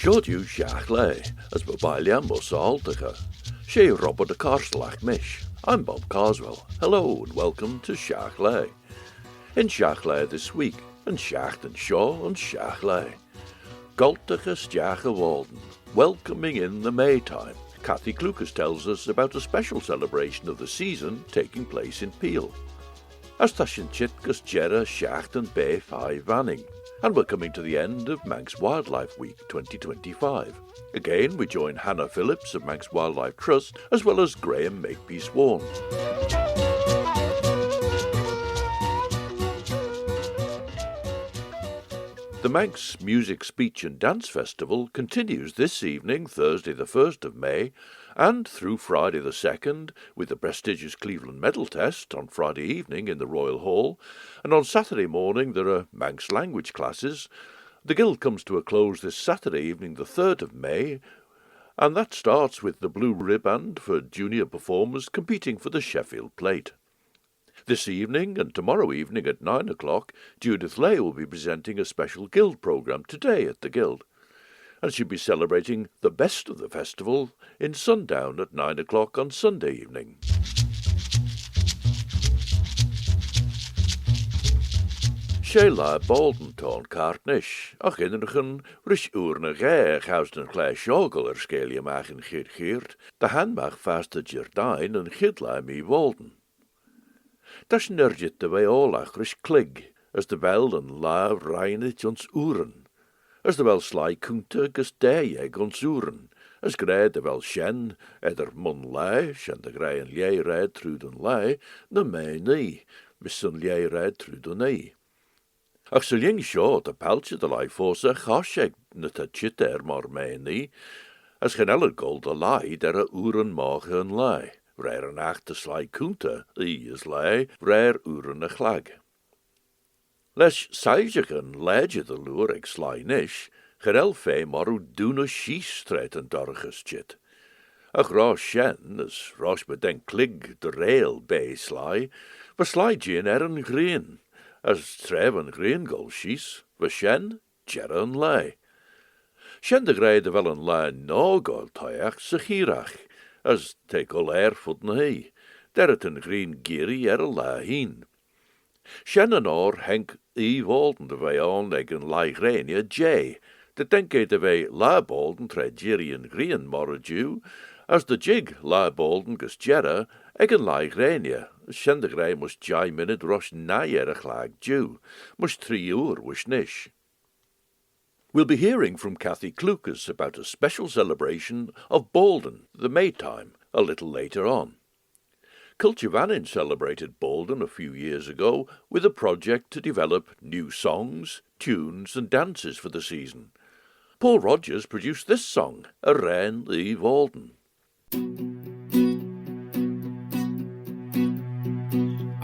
Siodiw Shiaght Laa, as Boaldyn Musaltica. She Robert de Carslach Mish. I'm Bob Carswell. Hello and welcome to Shiaght Laa. In Shiaght Laa this week, and Shiaght and Shaw and Shiaght Laa. Galtige Shiaght Voaldyn, welcoming in the Maytime. Cathy Clucas tells us about a special celebration of the season taking place in Peel. As Tashin Chitkas Jera Shiaght and Bay 5 Vanning. And we're coming to the end of Manx Wildlife Week 2025. Again, we join Hannah Phillips of Manx Wildlife Trust, as well as Graham Makepeace-Warne. The Manx Music, Speech and Dance Festival continues this evening, Thursday the 1st of May, and through Friday the 2nd, with the prestigious Cleveland Medal Test on Friday evening in the Royal Hall, and on Saturday morning there are Manx language classes. The Guild comes to a close this Saturday evening, the 3rd of May, and that starts with the Blue Ribband for junior performers competing for the Sheffield Plate. This evening and tomorrow evening at 9 o'clock, Judith Lay will be presenting a special Guild programme today at the Guild, and she'll be celebrating the best of the festival in Sundown at 9 o'clock on Sunday evening. Shiaght Laa Boaldyn tón cartnish, ach innerchen rish oorne gaig housen glei sjogel skeeliamach in geert, de handmach vaste Jerdijn en Gidla mi Voaldyn. Das nergit de wij olach rish klig, as de wel en la reinit ons oeren, as de wel sly kunte gus deeg ons oeren, as grei de wel shen, eder mon lai, shen de grei en lei red truden lai, de mei nie, mis een lei red truden nie. Ach so jing sjo de peltje de lai forse chaseg net a chit maar mei nie, as gen eller gold de lai der a oeren mag en lai. Rare een achte sly kunte, is lei, rare uren a chlag. Les seijigen leidje de loer eg sly nish, gerel fe maru doene schiestreid en dorges chit. Ach ra shen, as rosh bedenk klig de rail bij sly, was sly gin een green, as treven green gol schies, was shen, jerre en lei. Shen de greide wel een lei no gol toiach, sechirach, as take all airfoot na he, der het een green giri la heen. Shannon or Henk Oie Voaldyn de wij aan egen lai grenia jay, de denke de wij la Boaldyn tre giri en green morre jew, as de jig la Boaldyn gus jera egen lai grenia, shen de grey must jay minute rosh na erach lag jew, must 3 uur wish nish. We'll be hearing from Cathy Clucas about a special celebration of Boaldyn, the Maytime, a little later on. Cultivanin celebrated Boaldyn a few years ago with a project to develop new songs, tunes and dances for the season. Paul Rogers produced this song, Aran Oie Voaldyn.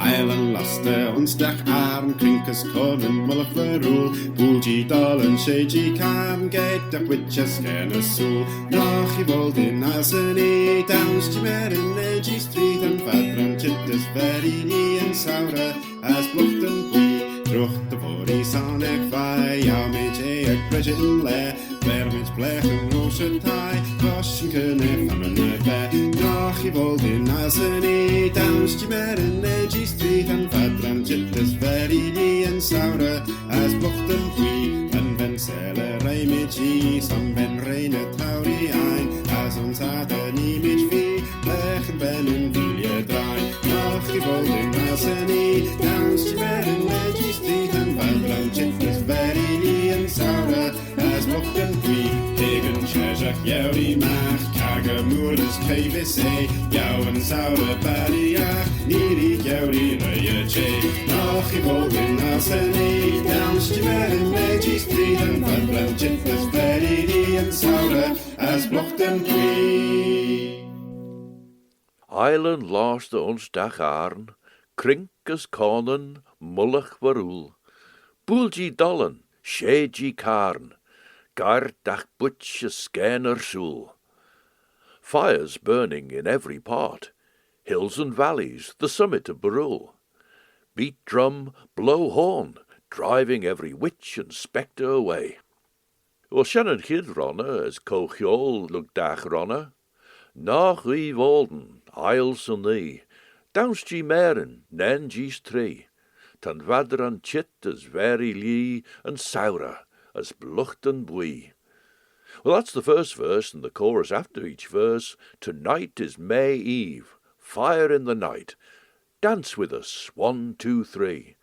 Eilen laste ons dag arm, krinkes konen mullach verroel, boelgie dalen, sheji kam, geit dag witches kenne soel. Nach Oie Voaldyn as een e, dansje mer in Edgy Street, en vadran chittes very nie en saure, as blochten pui, drocht de voor san ek vai, ja met ek bridget in le, vermits blechen roosje tai, waschen kunnen van een ve. Nach Oie Voaldyn as een e, dansje mer in Edgy Street, en vadran chittes very nie en saure, as blochten pui, en ben selerij met je, sam ben reine tauri ein, as ons hadden nie met vie, blechen ben een vilje draai. Nach Oie Voaldyn as een e, dansje mer in Edgy Street, en vadran chittes very nie en saure, as blochten pui, tegen Shezach jouw maag, kage moeders KVC, jou en saure bariach, niet jouw rije tje. Nach Oie Voaldyn as een e, dansje mer in Edgy Street, en vadran chittes very nie en saure, as blochten pui. Eilen laaste ons dag arn, krinkes konen, mullach verroel. Boelgie dollen, sheji karn, gar dag butche skener soel. Fires burning in every part, hills and valleys, the summit of Barul. Beat drum, blow horn, driving every witch and spectre away. Wel, Shannon Hyd ronne, as Cochiol look dach ronne. Nach Oie Voaldyn, Isles on thee, Downs G Meren, Nen G's tree, Tan vadder an chit as very lee, and soura as Boaldyn bwee. Well, that's the first verse, and the chorus after each verse. Tonight is May Eve, fire in the night. Dance with us, 1, 2, 3.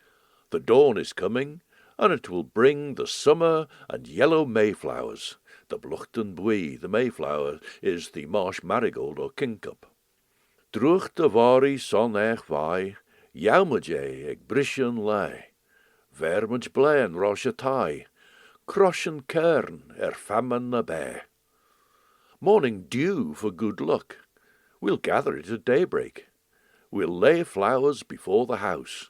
The dawn is coming, and it will bring the summer and yellow mayflowers. The Boaldyn bwee, the mayflower, is the marsh marigold or kingcup. Droog de wari son ech vai, Jaumajay eg brishan lei. Vermage blaen roshatai, Croshen kern famine na bay. Morning dew for good luck. We'll gather it at daybreak. We'll lay flowers before the house.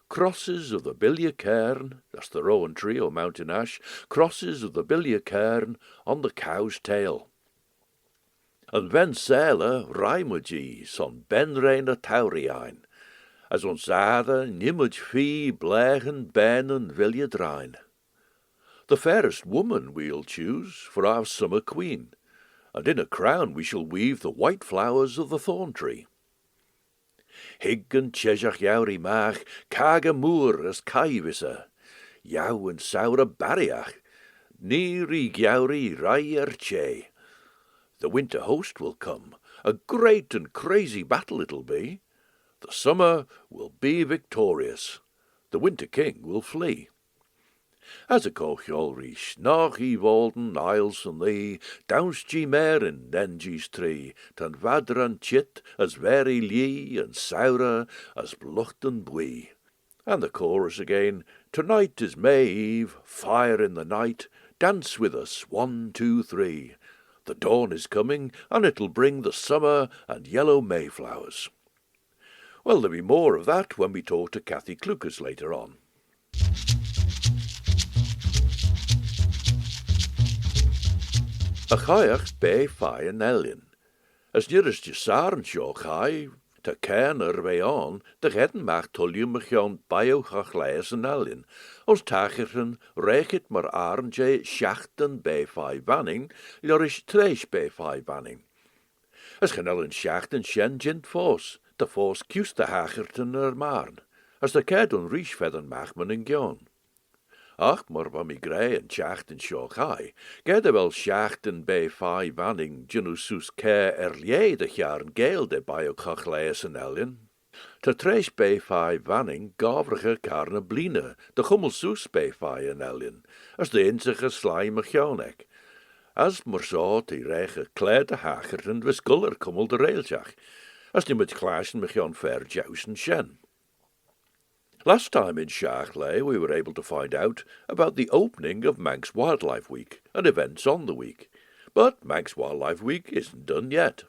Crosses of the billia cairn, that's the rowan tree or mountain ash, crosses of the billia cairn on the cow's tail. And ven sailor raimagie son benrein a tauriine, as ons aarde nimmage fee blegen ben and vilja drain. The fairest woman we'll choose for our summer queen, and in a crown we shall weave the white flowers of the thorn tree. Hig and chesach yauri mach, kaga moor as kaivisa, yaw and saura barriach, niri yauri raier che. The winter host will come, a great and crazy battle it'll be. The summer will be victorious, the winter king will flee. As a cochiol reach, nach Oie Voaldyn, Isles on thee, Downs G Meren, Nen G's tree, Tan vadder an chit as very lee, and soura as Boaldyn bwee. And the chorus again, tonight is May Eve, fire in the night, dance with us, 1, 2, 3. The dawn is coming, and it'll bring the summer and yellow mayflowers. Well, there'll be more of that when we talk to Cathy Clucas later on. A chaiach be fai an elin. As near as jesaren sio chai, te cairn ve on, de redden macht tolium mechion biochach leis an elin. Ons tachichen rechit mar arnje schachten be fai vanning, lorish treis be fai vanning. As gen elin schachten shen jint fos, de fos kius de hacherten marn, as de cairn riech vedden machman in gion. Ach, maar van mi grey en schachten sio chai, gede wel schachten be fai vanning genusus ke erlie de jaren geel de biochach leis an elin. Te treis be fai vanning gavrige carne bline, de gummelsoes be fai an elin, as de inzige slijme gjonek. As maar zo die rege kleide hagerten wis guller kummel de railsjach, as die met glazen me gjon verjousen shen. Last time in Shiaght Laa we were able to find out about the opening of Manx Wildlife Week and events on the week. But Manx Wildlife Week isn't done yet.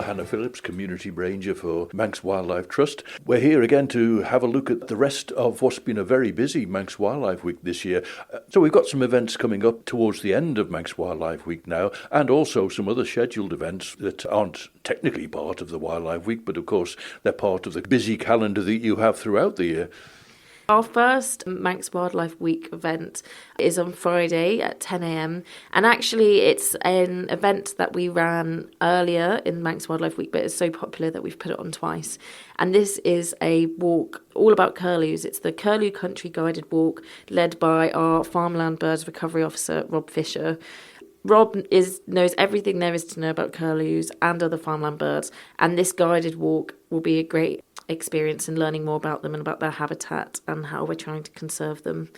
Hannah Phillips, Community Ranger for Manx Wildlife Trust. We're here again to have a look at the rest of what's been a very busy Manx Wildlife Week this year. So we've got some events coming up towards the end of Manx Wildlife Week now, and also some other scheduled events that aren't technically part of the Wildlife Week, but of course they're part of the busy calendar that you have throughout the year. Our first Manx Wildlife Week event is on Friday at 10 a.m. And actually it's an event that we ran earlier in Manx Wildlife Week, but it's so popular that we've put it on twice. And this is a walk all about curlews. It's the Curlew Country Guided Walk led by our Farmland Birds Recovery Officer, Rob Fisher. Rob knows everything there is to know about curlews and other farmland birds, and this guided walk will be a great experience in learning more about them and about their habitat and how we're trying to conserve them.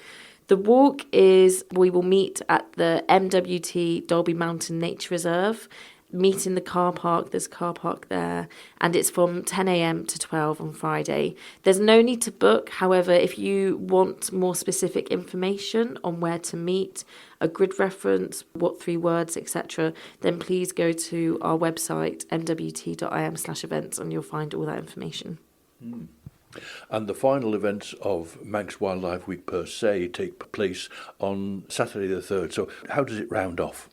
The walk we will meet at the MWT Dolby Mountain Nature Reserve, meet in the car park. There's a car park there, and it's from 10 a.m. to 12 on Friday. There's no need to book. However, if you want more specific information on where to meet, a grid reference, what 3 words, etc., then please go to our website, mwt.im/events, and you'll find all that information. And the final events of Manx Wildlife Week per se take place on Saturday the 3rd. So how does it round off?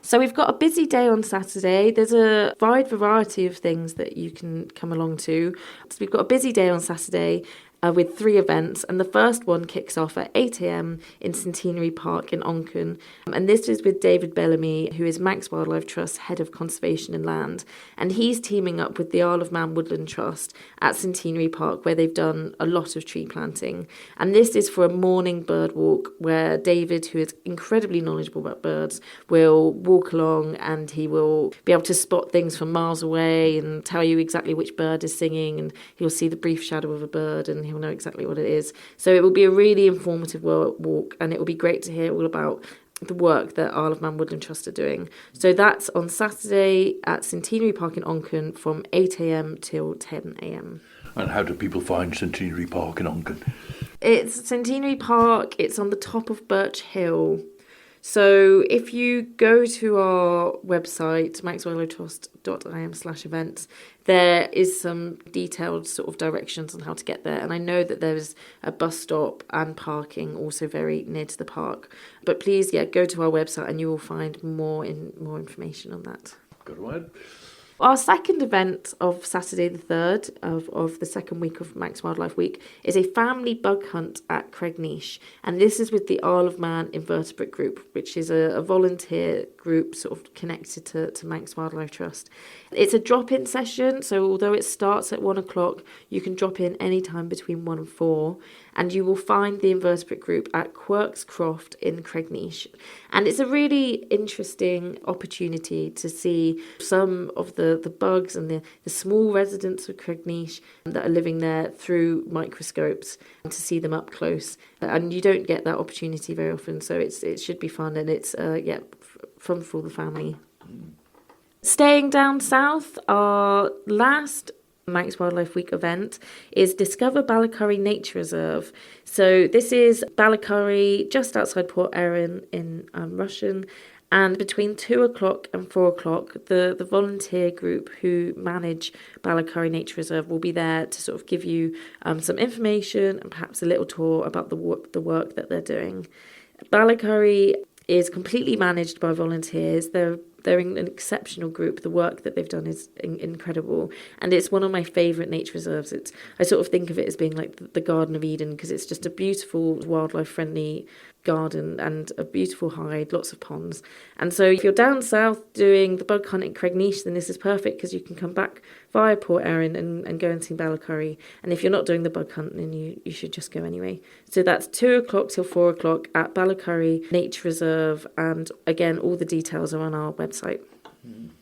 So we've got a busy day on Saturday. There's a wide variety of things that you can come along to. So we've got a busy day on Saturday. With 3 events, and the first one kicks off at 8 a.m. in Centenary Park in Onchan. And this is with David Bellamy, who is Manx Wildlife Trust Head of Conservation and Land. And he's teaming up with the Isle of Man Woodland Trust at Centenary Park, where they've done a lot of tree planting. And this is for a morning bird walk, where David, who is incredibly knowledgeable about birds, will walk along, and he will be able to spot things from miles away and tell you exactly which bird is singing, and he'll see the brief shadow of a bird, and he'll know exactly what it is. So it will be a really informative walk, and it will be great to hear all about the work that Isle of Man Woodland Trust are doing. So that's on Saturday at Centenary Park in Onchan from 8 a.m. till 10 a.m. And how do people find Centenary Park in Onchan? It's Centenary Park. It's on the top of Birch Hill. So if you go to our website, manxwildlifetrust.im/events, there is some detailed sort of directions on how to get there. And I know that there's a bus stop and parking also very near to the park. But please, go to our website and you will find more information on that. Good one. Our second event of Saturday the 3rd of the second week of Manx Wildlife Week is a family bug hunt at Cregneash. And this is with the Isle of Man Invertebrate Group, which is a volunteer group sort of connected to Manx Wildlife Trust. It's a drop-in session, so although it starts at 1 o'clock, you can drop in any time between 1 and 4. And you will find the invertebrate group at Quirks Croft in Cregneash. And it's a really interesting opportunity to see some of the bugs and the small residents of Cregneash that are living there through microscopes, and to see them up close. And you don't get that opportunity very often, so it should be fun, and it's fun for the family. Staying down south, our last Manx Wildlife Week event is Discover Ballacurry Nature Reserve. So this is Ballacurry, just outside Port Erin in Rushen. And between 2 o'clock and 4 o'clock, the volunteer group who manage Ballacurry Nature Reserve will be there to sort of give you some information and perhaps a little tour about the work that they're doing. Ballacurry is completely managed by volunteers. They're an exceptional group. The work that they've done is incredible, and it's one of my favourite nature reserves. I sort of think of it as being like the Garden of Eden, because it's just a beautiful, wildlife-friendly garden and a beautiful hide, lots of ponds. And so if you're down south doing the bug hunt in Cregneash, then this is perfect, because you can come back via Port Erin and go and see Ballacurry. And if you're not doing the bug hunt, then you should just go anyway. So that's 2 o'clock till 4 o'clock at Ballacurry Nature Reserve, and again, all the details are on our website.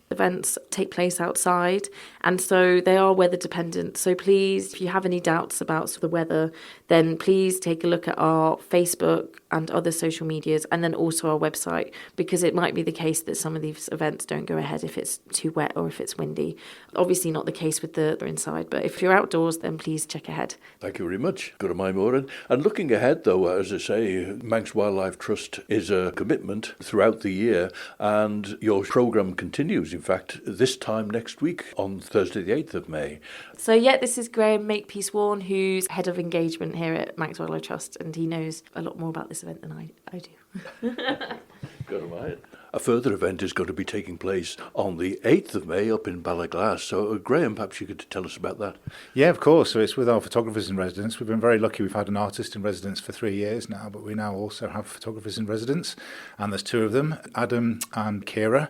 Events take place outside, and so they are weather dependent. So please, if you have any doubts about the weather, then please take a look at our Facebook and other social medias, and then also our website, because it might be the case that some of these events don't go ahead if it's too wet or if it's windy. Obviously not the case with the inside, but if you're outdoors, then please check ahead. Thank you very much. Good of my Moran. And looking ahead, though, as I say, Manx Wildlife Trust is a commitment throughout the year, and your programme continues, in fact, this time next week on Thursday the 8th of May. So this is Graham Makepeace-Warne, who's Head of Engagement here at Manx Wildlife Trust, and he knows a lot more about this event than I do. Good of mine. A further event is going to be taking place on the 8th of May up in Ballaglass. So, Graham, perhaps you could tell us about that. Yeah, of course. So it's with our photographers in residence. We've been very lucky. We've had an artist in residence for 3 years now, but we now also have photographers in residence. And there's 2 of them, Adam and Kira.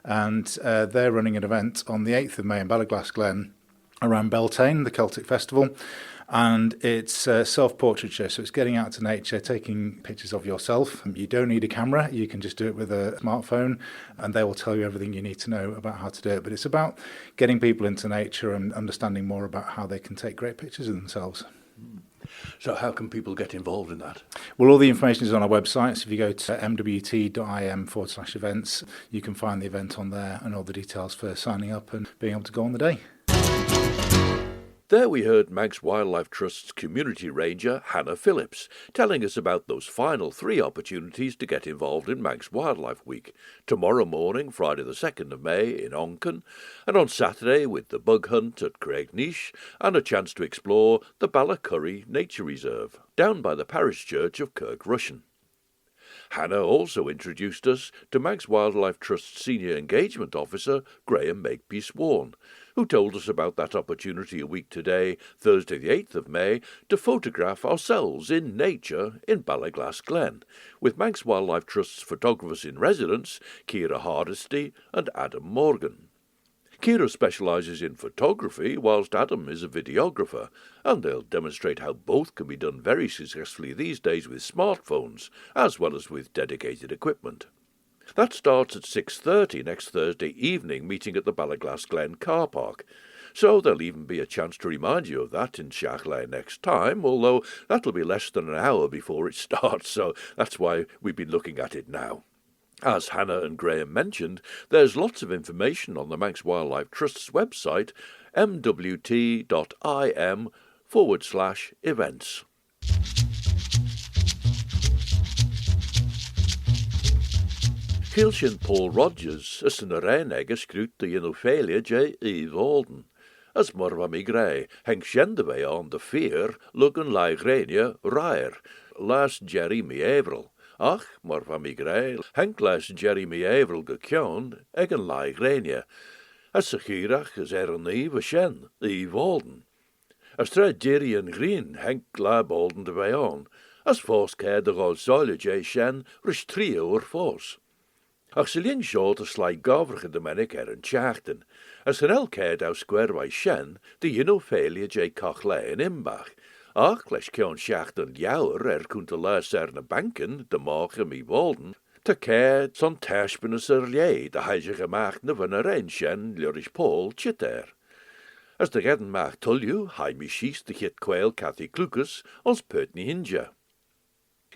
And they're running an event on the 8th of May in Ballaglass Glen around Beltane, the Celtic Festival. And it's self-portraiture, so it's getting out to nature, taking pictures of yourself. You don't need a camera, you can just do it with a smartphone, and they will tell you everything you need to know about how to do it. But it's about getting people into nature and understanding more about how they can take great pictures of themselves. So how can people get involved in that? Well, all the information is on our website. So if you go to mwt.im/events, you can find the event on there and all the details for signing up and being able to go on the day. There we heard Manx Wildlife Trust's community ranger, Hannah Phillips, telling us about those final 3 opportunities to get involved in Manx Wildlife Week. Tomorrow morning, Friday the 2nd of May in Onchan, and on Saturday with the bug hunt at Cregneash, and a chance to explore the Ballacurry Nature Reserve, down by the parish church of Kirk Rushen. Hannah also introduced us to Manx Wildlife Trust's Senior Engagement Officer, Graham Makepeace-Warne, who told us about that opportunity a week today, Thursday the 8th of May, to photograph ourselves in nature in Ballaglass Glen, with Manx Wildlife Trust's photographers in residence, Ciara Hardesty and Adam Morgan. Ciara specialises in photography, whilst Adam is a videographer, and they'll demonstrate how both can be done very successfully these days with smartphones, as well as with dedicated equipment. That starts at 6:30 next Thursday evening, meeting at the Ballaglass Glen car park. So there'll even be a chance to remind you of that in Shiaght Laa next time, although that'll be less than an hour before it starts, so that's why we've been looking at it now. As Hannah and Graham mentioned, there's lots of information on the Manx Wildlife Trust's website, mwt.im/events. Hilshin Paul Rogers is yn yr eneg ysgrwt dy un o ffeilia Oie Voaldyn. As morfa mi greu, heng siende fe on de fear, lugan lai grenia rair, las Jerry mi Avril. Ach, morfa mi greu, heng las Jerry mi Avril gekjon, egen lai grenia. As sy chirach as ni fy sien, Oie Voaldyn. As tre Jerry yn green, heng la Boaldyn de fe on. As fos cair de gol soile jay sien, rys trio o'r fos. Ach sy'n lyn siot y slai gofrach y dymenig yn Shiaghtan, as yn el caid aw sgwerwau sien, dy un o ffeilia jay cochle yn imbach. Ach, leis cion Shiaghtan liawr cwnt y les na banken, dy moch ym Oie Voaldyn, ta caid son tersbyn ys liei, dy haisach ymach na fan yr ein sien liorish Paul chiter. As dy gedden mach tulliw, hai mi shies dy chit quail Cathy Clucas, ons pertni hinja.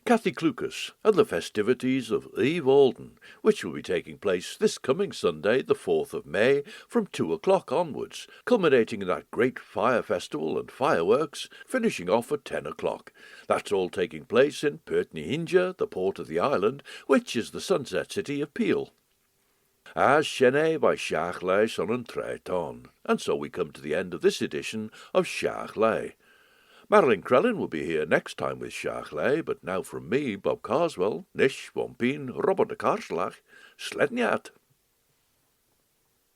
Cathy Clucas and the festivities of Oie Voaldyn, which will be taking place this coming Sunday, the 4th of May, from 2 o'clock onwards, culminating in that great fire festival and fireworks, finishing off at 10 o'clock. That's all taking place in Pertny-Hinja, the port of the island, which is the sunset city of Peel. As Shene by Shiaght Laa son and Treton, and so we come to the end of this edition of Shiaght Laa. Marilyn Crellin will be here next time with Shiaght Laa, but now from me, Bob Carswell, Nish, Wompin, Robert de Karslach, Sledniat.